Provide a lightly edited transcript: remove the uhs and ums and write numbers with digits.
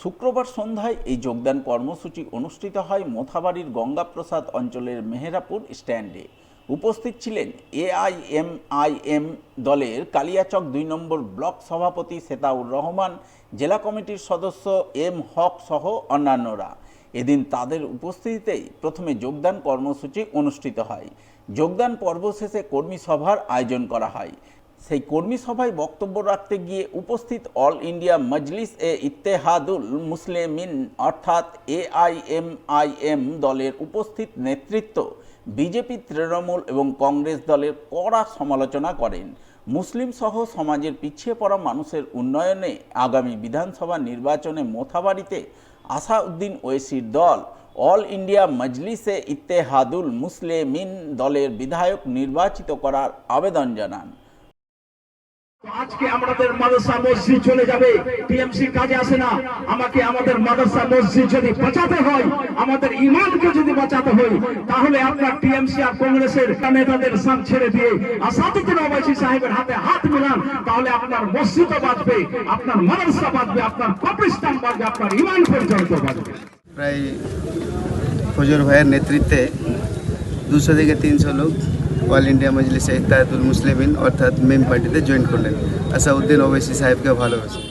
শুক্রবার সন্ধ্যায় এই যোগদান কর্মসূচি অনুষ্ঠিত হয় মোথাবাড়ির গঙ্গাপ্রসাদ অঞ্চলের মেহেরাপুর স্ট্যান্ডে। উপস্থিত ছিলেন এআইএমআইএম দলের কালিয়াচক ২ নম্বর ব্লক সভাপতি সেতাউর রহমান, জেলা কমিটির সদস্য এম হক সহ অন্যান্যরা। এদিন তাদের উপস্থিতিতেই প্রথমে যোগদান কর্মসূচি অনুষ্ঠিত হয়। যোগদান পর্ব শেষে কর্মী সভার আয়োজন করা হয়। সেই কর্মী সভায় বক্তব্য রাখতে গিয়ে উপস্থিত অল ইন্ডিয়া মজলিস এ ইত্তেহাদুল মুসলিমিন অর্থাৎ এআইএমআইএম দলের উপস্থিত নেতৃত্ব বিজেপি, তৃণমূল এবং কংগ্রেস দলের কড়া সমালোচনা করেন। মুসলিম সহ সমাজের পিছিয়ে পড়া মানুষের উন্নয়নে আগামী বিধানসভা নির্বাচনে মোথাবাড়িতে আসাউদ্দিন ওয়েসির দল অল ইন্ডিয়া মজলিসে ইত্তেহাদুল মুসলিমিন দলের বিধায়ক নির্বাচিত করার আবেদন জানান। আজকে আমাদের মাদ্রাসা মসজিদ চলে যাবে, টিএমসি কাজে আসে না। আমাকে আমাদের মাদ্রাসা মসজিদ যদি বাঁচাতে হয়, আমাদের ইমানকে যদি বাঁচাতে হয়, তাহলে আপনার টিএমসি আর কংগ্রেসের নেতাদের সাথ ছেড়ে দিয়ে আসাদুদ্দিন ওয়াইসি সাহেবের হাতে হাত মিলান, তাহলে আপনার মসজিদও বাঁচবে, আপনার মাদ্রাসা বাঁচবে, আপনার কবরস্থান বাঁচবে, আপনার ইমান পর্যন্ত বাঁচবে। প্রায় ফজর ভাইয়ের নেতৃত্বে 200 থেকে 300 লোক অল ইন্ডিয়া মজলিসে ইত্তেহাদুল মুসলিমিন অর্থাৎ মেম পার্টিতে জয়েন করলেন। আসাউদ্দিন ওয়াইসি সাহেবকে ভালোবাসে।